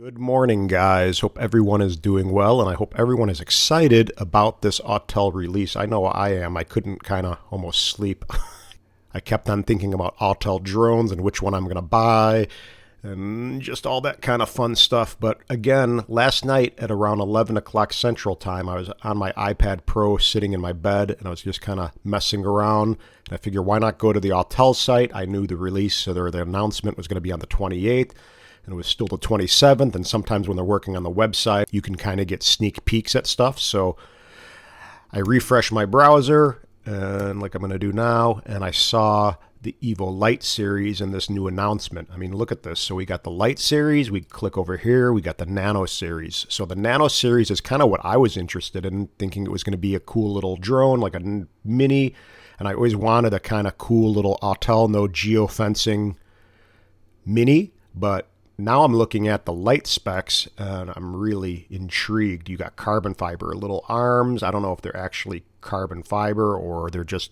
Good morning, guys. Hope everyone is doing well, and I hope everyone is excited about this Autel release. I know I am. I couldn't kind of almost sleep. I kept on thinking about Autel drones and which one I'm going to buy and just all that kind of fun stuff. But again, last night at around 11 o'clock Central Time, I was on my iPad Pro sitting in my bed, and I was just kind of messing around. And I figured, why not go to the Autel site? I knew the release, so the announcement was going to be on the 28th. And it was still the 27th, and sometimes when they're working on the website, you can kind of get sneak peeks at stuff. So I refreshed my browser, and like I'm going to do now, and I saw the Autel Lite series and this new announcement. I mean, look at this. So we got the Lite series, we click over here, we got the Nano series. So the Nano series is kind of what I was interested in, thinking it was going to be a cool little drone, like a mini, and I always wanted a kind of cool little Autel no geofencing mini, but now I'm looking at the Lite specs, and I'm really intrigued. You got carbon fiber little arms. I don't know if they're actually carbon fiber or they're just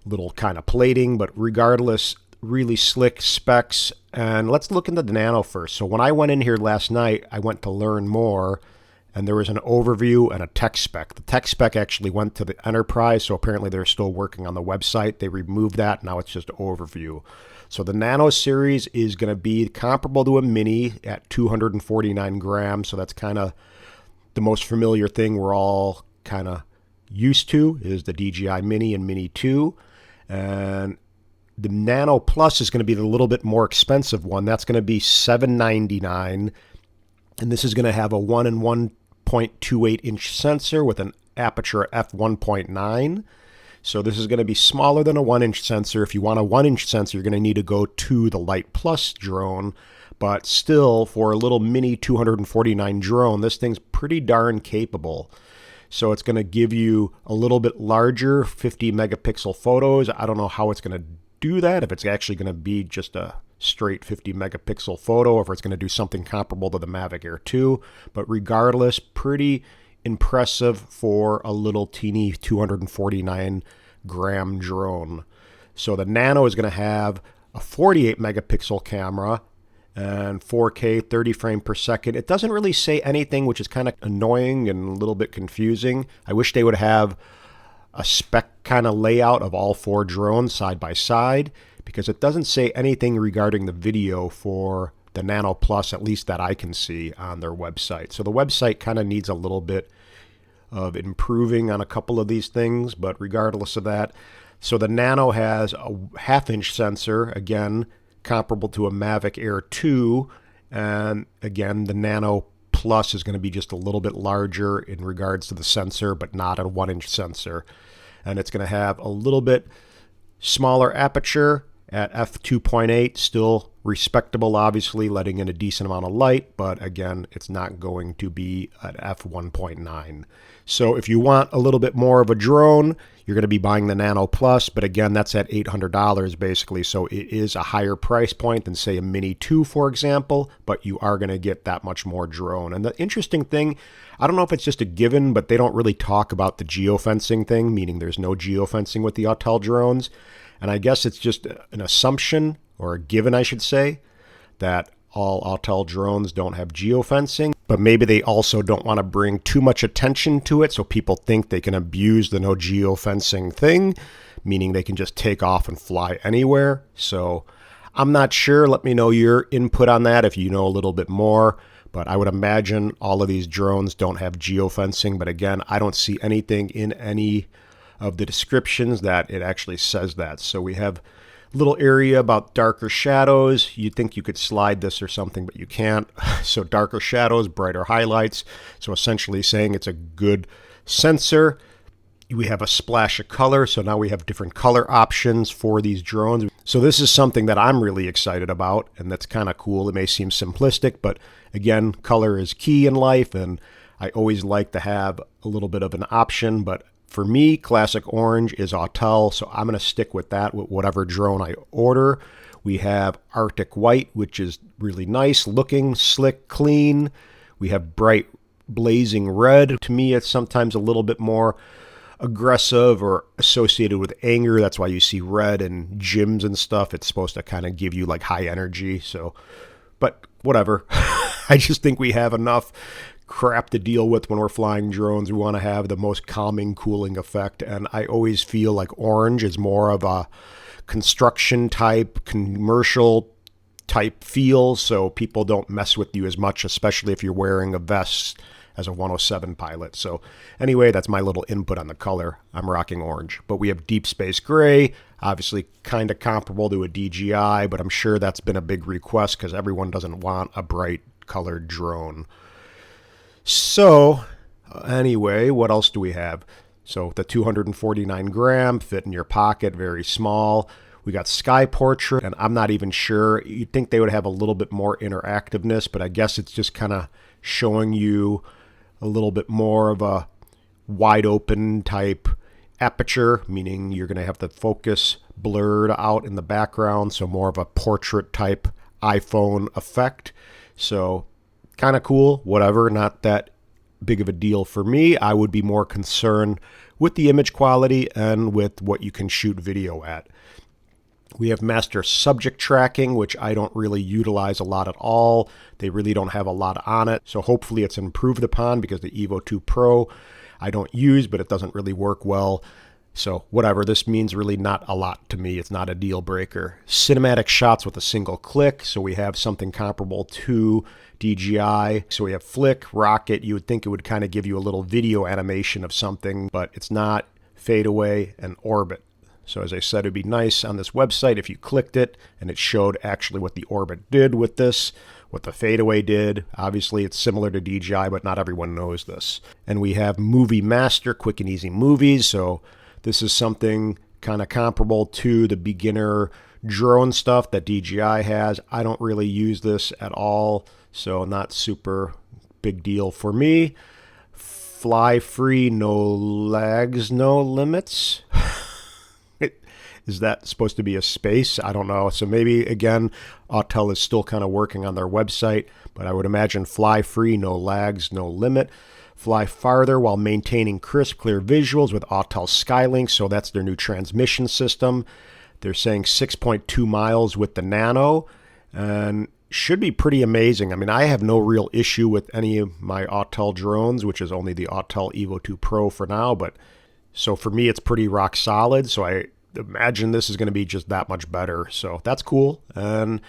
little kind of plating, but regardless, really slick specs. And let's look into the Nano first. So when I went in here last night, I went to learn more, and there was an overview and a tech spec. The tech spec actually went to the Enterprise, so apparently they're still working on the website. They removed that. Now it's just overview. So the Nano series is going to be comparable to a Mini at 249 grams. So that's kind of the most familiar thing we're all kind of used to is the DJI Mini and Mini 2. And the Nano Plus is going to be the little bit more expensive one. That's going to be $799. And this is going to have a 1 and 1.28 inch sensor with an aperture f1.9. So this is going to be smaller than a 1-inch sensor. If you want a 1-inch sensor, you're going to need to go to the Lite Plus drone. But still, for a little mini 249 drone, this thing's pretty darn capable. So it's going to give you a little bit larger 50 megapixel photos. I don't know how it's going to do that, if it's actually going to be just a straight 50 megapixel photo, or if it's going to do something comparable to the Mavic Air 2. But regardless, pretty impressive for a little teeny 249 gram drone. So the Nano is going to have a 48 megapixel camera and 4K 30 frame per second. It doesn't really say anything, which is kind of annoying and a little bit confusing. I wish they would have a spec kind of layout of all four drones side by side, because it doesn't say anything regarding the video for the Nano Plus, at least that I can see on their website. So the website kind of needs a little bit of improving on a couple of these things, but regardless of that, so the Nano has a half-inch sensor, again, comparable to a Mavic Air 2, and again, the Nano Plus is going to be just a little bit larger in regards to the sensor, but not a 1-inch sensor. And it's going to have a little bit smaller aperture at f2.8, still respectable, obviously, letting in a decent amount of light, but again, it's not going to be at f1.9. So if you want a little bit more of a drone, you're going to be buying the Nano Plus, but again, that's at $800 basically, so it is a higher price point than, say, a Mini 2, for example, but you are going to get that much more drone. And the interesting thing, I don't know if it's just a given, but they don't really talk about the geofencing thing, meaning there's no geofencing with the Autel drones. And I guess it's just an assumption, or a given, I should say, that all Autel drones don't have geofencing, but maybe they also don't want to bring too much attention to it so people think they can abuse the no geofencing thing, meaning they can just take off and fly anywhere. So I'm not sure. Let me know your input on that if you know a little bit more. But I would imagine all of these drones don't have geofencing. But again, I don't see anything in any of the descriptions that it actually says that. So we have a little area about darker shadows. You'd think you could slide this or something, but you can't. So darker shadows, brighter highlights. So essentially saying it's a good sensor. We have a splash of color, so now we have different color options for these drones. So this is something that I'm really excited about, and that's kind of cool. It may seem simplistic, but again, color is key in life, and I always like to have a little bit of an option, but for me, classic orange is Autel, so I'm going to stick with that with whatever drone I order. We have Arctic White, which is really nice looking, slick, clean. We have bright blazing red. To me, it's sometimes a little bit more aggressive or associated with anger. That's why you see red in gyms and stuff. It's supposed to kind of give you like high energy. So but whatever. I just think we have enough crap to deal with when we're flying drones. We want to have the most calming, cooling effect, and I always feel like orange is more of a construction type, commercial type feel, so people don't mess with you as much, especially if you're wearing a vest as a 107 pilot. So anyway, that's my little input on the color. I'm rocking orange. But we have deep space gray, obviously kind of comparable to a DJI, but I'm sure that's been a big request because everyone doesn't want a bright colored drone. So anyway, what else do we have? So the 249 gram fit in your pocket, very small. We got Sky Portrait, and I'm not even sure. You'd think they would have a little bit more interactiveness, but I guess it's just kind of showing you a little bit more of a wide open type aperture, meaning you're going to have the focus blurred out in the background, so more of a portrait type iPhone effect. So kind of cool, whatever, not that big of a deal for me. I would be more concerned with the image quality and with what you can shoot video at. We have master subject tracking, which I don't really utilize a lot at all. They really don't have a lot on it. So hopefully it's improved upon, because the Evo 2 Pro I don't use, but it doesn't really work well. So whatever, this means really not a lot to me. It's not a deal breaker. Cinematic shots with a single click. So we have something comparable to DJI. So we have flick, rocket. You would think it would kind of give you a little video animation of something, but it's not. Fade away and orbit. So as I said, it'd be nice on this website if you clicked it and it showed actually what the orbit did with this, what the fadeaway did. Obviously, it's similar to DJI, but not everyone knows this. And we have Movie Master, quick and easy movies. So this is something kind of comparable to the beginner drone stuff that DJI has. I don't really use this at all, so not super big deal for me. Fly free, no lags, no limits. Is that supposed to be a space? I don't know. So maybe, again, Autel is still kind of working on their website, but I would imagine fly free, no lags, no limit. Fly farther while maintaining crisp, clear visuals with Autel Skylink. So that's their new transmission system. They're saying 6.2 miles with the Nano, and should be pretty amazing. I mean, I have no real issue with any of my Autel drones, which is only the Autel Evo 2 Pro for now. But so for me, it's pretty rock solid. So I imagine this is going to be just that much better. So that's cool. And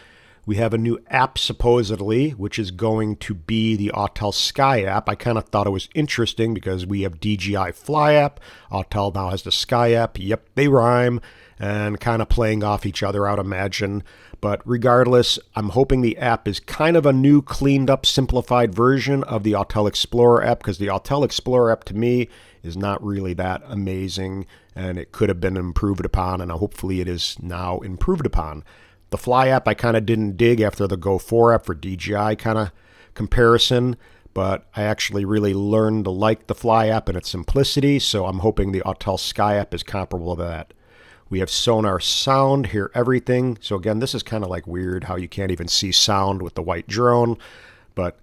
we have a new app supposedly, which is going to be the Autel Sky app. I kind of thought it was interesting because we have DJI Fly app. Autel now has the Sky app. Yep, they rhyme, and kind of playing off each other, I would imagine. But regardless, I'm hoping the app is kind of a new, cleaned up, simplified version of the Autel Explorer app, because the Autel Explorer app to me is not really that amazing, and it could have been improved upon, and hopefully it is now improved upon. The Fly app I kind of didn't dig after the Go 4 app for DJI kind of comparison, but I actually really learned to like the Fly app and its simplicity, so I'm hoping the Autel Sky app is comparable to that. We have sonar sound, hear everything. So again, this is kind of like weird how you can't even see sound with the white drone, but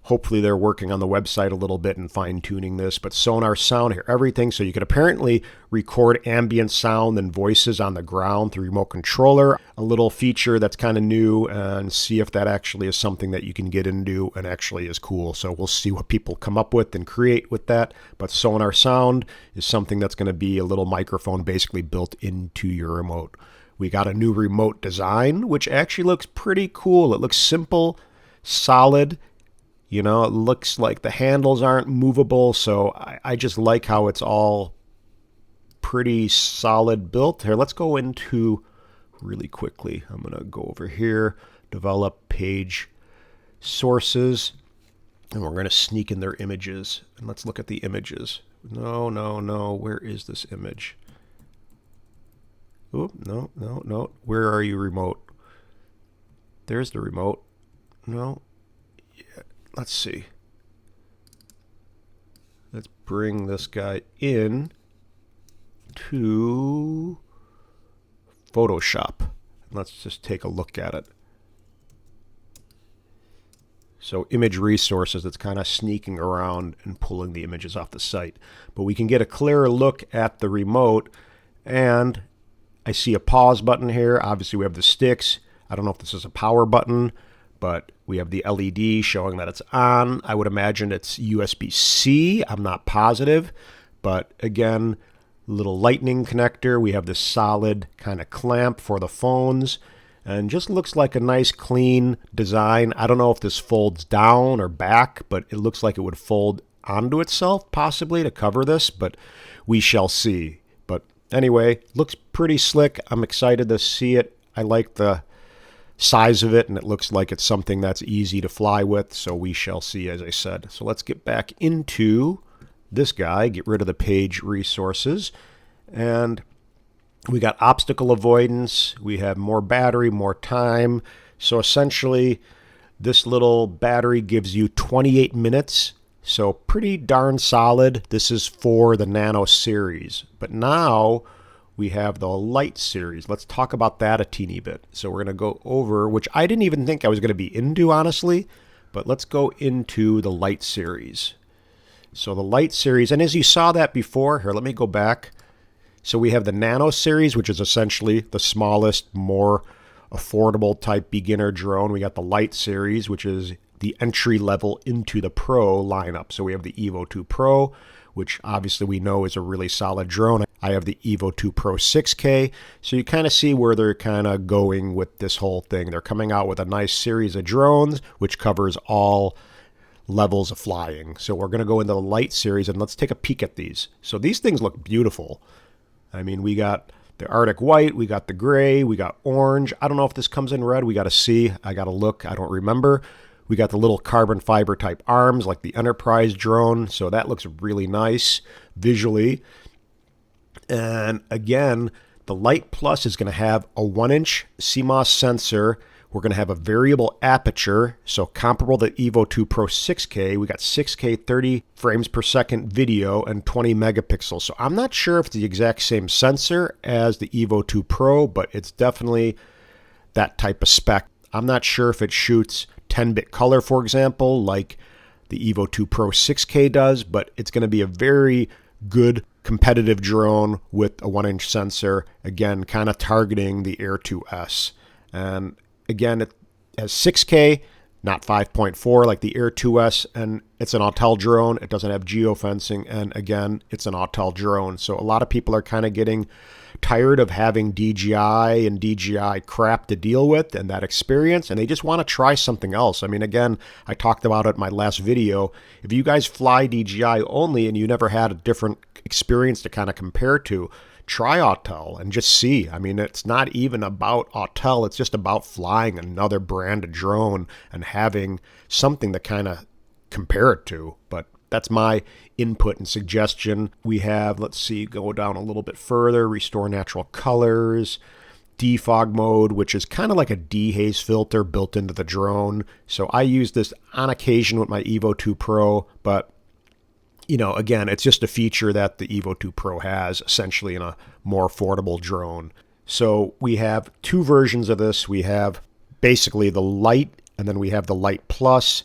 hopefully they're working on the website a little bit and fine-tuning this. But sonar sound, hear everything. So you can apparently record ambient sound and voices on the ground through remote controller. A little feature that's kind of new, and see if that actually is something that you can get into and actually is cool. So we'll see what people come up with and create with that. But sonar sound is something that's going to be a little microphone basically built into your remote. We got a new remote design, which actually looks pretty cool. It looks simple, solid. You know, it looks like the handles aren't movable, so I just like how it's all pretty solid built. Here, let's go into really quickly. I'm going to go over here, develop page sources, and we're going to sneak in their images. And let's look at the images. No, no, no. Where is this image? Oop, no, no, no. Where are you, remote? There's the remote. No. Let's see. Let's bring this guy in to Photoshop. Let's just take a look at it. So image resources, it's kind of sneaking around and pulling the images off the site. But we can get a clearer look at the remote, and I see a pause button here. Obviously we have the sticks. I don't know if this is a power button, but we have the LED showing that it's on. I would imagine it's USB-C. I'm not positive, but again, little lightning connector. We have this solid kind of clamp for the phones, and just looks like a nice clean design. I don't know if this folds down or back, but it looks like it would fold onto itself possibly to cover this, but we shall see. But anyway, looks pretty slick. I'm excited to see it. I like the size of it, and it looks like it's something that's easy to fly with, so we shall see, as I said. So let's get back into this guy, get rid of the page resources, and we got obstacle avoidance, we have more battery, more time. So essentially, this little battery gives you 28 minutes, so pretty darn solid. This is for the Nano series, but now we have the Lite series. Let's talk about that a teeny bit. So we're going to go over, which I didn't even think I was going to be into, honestly, but let's go into the Lite series. So the Lite series, and as you saw that before, here, let me go back. So we have the Nano series, which is essentially the smallest, more affordable type beginner drone. We got the Lite series, which is the entry level into the Pro lineup. So we have the Evo 2 Pro, which obviously we know is a really solid drone. I have the Evo 2 Pro 6K. So you kind of see where they're kind of going with this whole thing. They're coming out with a nice series of drones, which covers all levels of flying. So we're going to go into the Lite series, and let's take a peek at these. So these things look beautiful. I mean, we got the Arctic white, we got the gray, we got orange. I don't know if this comes in red. We got to see. I got to look. I don't remember. We got the little carbon fiber type arms like the Enterprise drone. So that looks really nice visually. And again, the Lite Plus is going to have a 1-inch CMOS sensor. We're going to have a variable aperture, so comparable to Evo 2 Pro 6K. We got 6K 30 frames per second video and 20 megapixels. So I'm not sure if it's the exact same sensor as the Evo 2 Pro, but it's definitely that type of spec. I'm not sure if it shoots 10-bit color, for example, like the Evo 2 Pro 6K does, but it's going to be a very good competitive drone with a 1-inch sensor, again, kind of targeting the Air 2S. And again, it has 6K, not 5.4 like the Air 2S, and it's an Autel drone. It doesn't have geofencing, and again, it's an Autel drone. So a lot of people are kind of getting tired of having DJI and DJI crap to deal with and that experience, and they just want to try something else. I mean, again, I talked about it in my last video. If you guys fly DJI only and you never had a different experience to kind of compare to, try Autel and just see. I mean, it's not even about Autel. It's just about flying another brand of drone and having something to kind of compare it to. But that's my input and suggestion. We have, let's see, go down a little bit further, restore natural colors, defog mode, which is kind of like a dehaze filter built into the drone. So I use this on occasion with my Evo 2 Pro, but you know, again, it's just a feature that the Evo 2 Pro has essentially in a more affordable drone. So we have two versions of this. We have basically the Lite, and then we have the Lite Plus.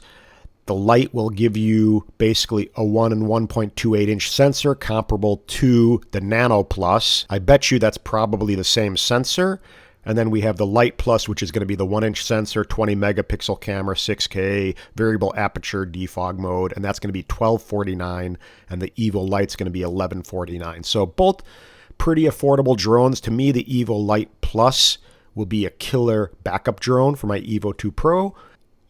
The Lite will give you basically a 1 and 1.28 inch sensor comparable to the Nano Plus. I bet you that's probably the same sensor. And then we have the Lite Plus, which is going to be the 1-inch sensor, 20 megapixel camera, 6K, variable aperture, defog mode, and that's going to be $1249, and the Evo Lite's going to be $1149. So both pretty affordable drones. To me, the Evo Lite Plus will be a killer backup drone for my Evo 2 Pro.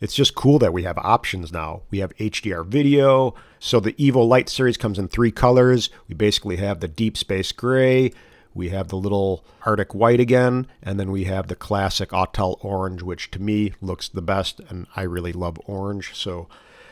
It's just cool that we have options now. We have HDR video. So the Evo Lite series comes in 3 colors. We basically have the deep space gray, we have the little Arctic white again, and then we have the classic Autel orange, which to me looks the best, and I really love orange. So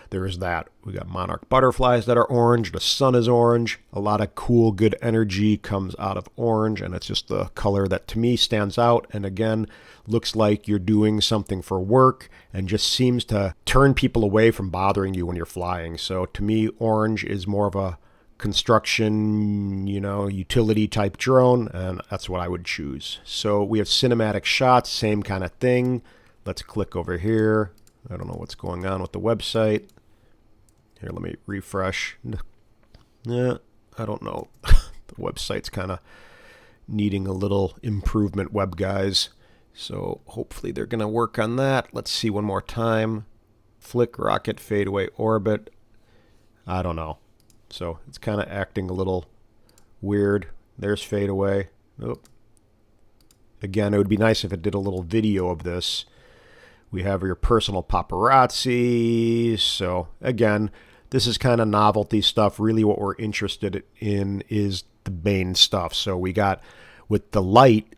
there is that. We got monarch butterflies that are orange. The sun is orange. A lot of cool, good energy comes out of orange, and it's just the color that to me stands out. And again, looks like you're doing something for work and just seems to turn people away from bothering you when you're flying. So to me, orange is more of a construction, you know, utility type drone, and that's what I would choose. So we have cinematic shots, same kind of thing. Let's click over here. I don't know what's going on with the website. Here, let me refresh. Yeah, I don't know. The website's kind of needing a little improvement, web guys. So hopefully they're going to work on that. Let's see one more time. Flick, rocket, fade away, orbit. I don't know. So it's kind of acting a little weird. There's fade away. Oop. Again, it would be nice if it did a little video of this. We have your personal paparazzi. So again, this is kind of novelty stuff. Really what we're interested in is the main stuff. So we got, with the Lite,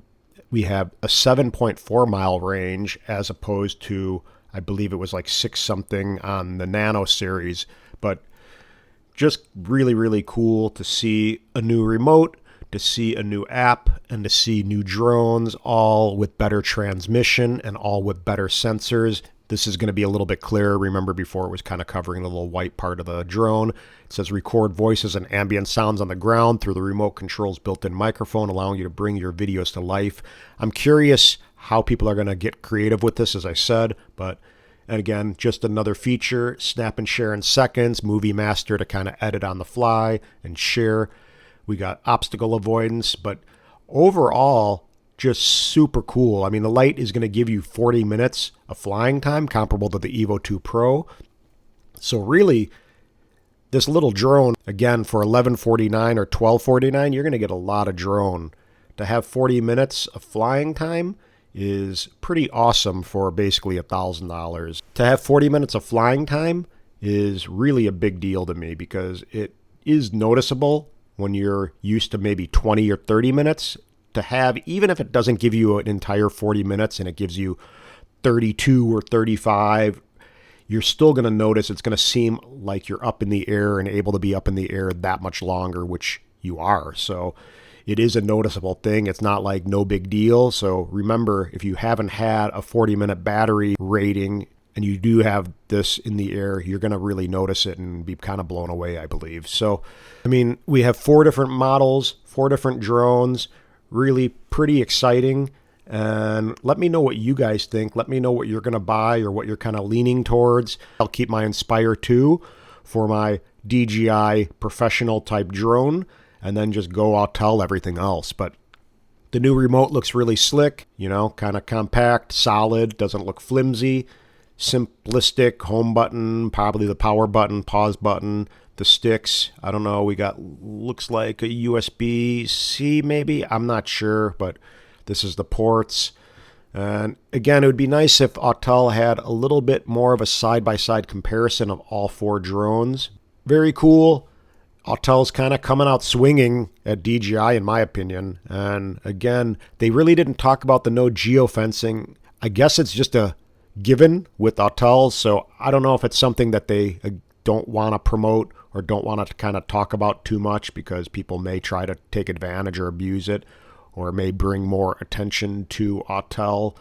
we have a 7.4 mile range as opposed to, I believe it was like 6 something on the Nano series. But just really, really cool to see a new remote, to see a new app, and to see new drones, all with better transmission and all with better sensors. This is going to be a little bit clearer. Remember before it was kind of covering the little white part of the drone. It says record voices and ambient sounds on the ground through the remote control's built-in microphone, allowing you to bring your videos to life. I'm curious how people are going to get creative with this, as I said, but and again, just another feature, snap and share in seconds, Movie Master to kind of edit on the fly and share. We got obstacle avoidance, but overall, just super cool. I mean, the Lite is going to give you 40 minutes of flying time, comparable to the Evo 2 Pro. So really, this little drone, again, for $1149 or $1249, you're going to get a lot of drone. To have 40 minutes of flying time is pretty awesome for basically $1,000. To have 40 minutes of flying time is really a big deal to me because it is noticeable when you're used to maybe 20 or 30 minutes. To have, even if it doesn't give you an entire 40 minutes and it gives you 32 or 35, you're still going to notice it's going to seem like you're up in the air and able to be up in the air that much longer, which you are. So it is a noticeable thing. It's not like no big deal. So remember, if you haven't had a 40-minute battery rating and you do have this in the air, you're going to really notice it and be kind of blown away, I believe. So, I mean, we have 4 different models, 4 different drones, really pretty exciting. And let me know what you guys think. Let me know what you're going to buy or what you're kind of leaning towards. I'll keep my Inspire 2 for my DJI professional type drone, and then just go Autel everything else. But the new remote looks really slick, you know, kind of compact, solid, doesn't look flimsy, simplistic, home button, probably the power button, pause button, the sticks. I don't know, we got, looks like a USB-C maybe, I'm not sure, but this is the ports. And again, it would be nice if Autel had a little bit more of a side-by-side comparison of all 4 drones. Very cool. Autel's kind of coming out swinging at DJI, in my opinion. And again, they really didn't talk about the no geofencing. I guess it's just a given with Autel, so I don't know if it's something that they don't want to promote or don't want to kind of talk about too much because people may try to take advantage or abuse it, or may bring more attention to Autel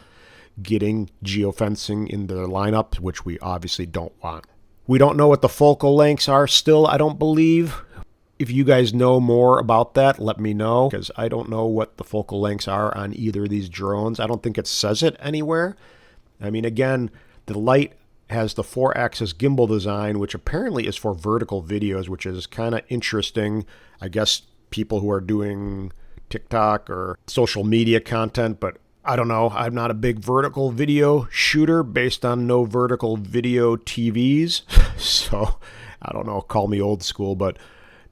getting geofencing in their lineup, which we obviously don't want. We don't know what the focal lengths are still, I don't believe. If you guys know more about that, let me know, because I don't know what the focal lengths are on either of these drones. I don't think it says it anywhere. I mean, again, the Lite has the 4-axis gimbal design, which apparently is for vertical videos, which is kind of interesting. I guess people who are doing TikTok or social media content, but I don't know. I'm not a big vertical video shooter based on no vertical video TVs. So I don't know, call me old school, but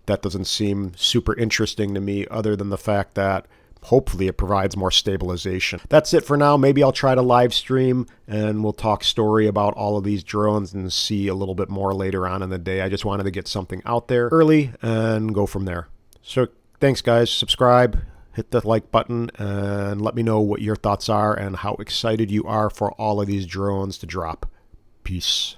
that doesn't seem super interesting to me other than the fact that hopefully it provides more stabilization. That's it for now. Maybe I'll try to live stream and we'll talk story about all of these drones and see a little bit more later on in the day. I just wanted to get something out there early and go from there. So thanks guys. Subscribe, hit the like button, and let me know what your thoughts are and how excited you are for all of these drones to drop. Peace.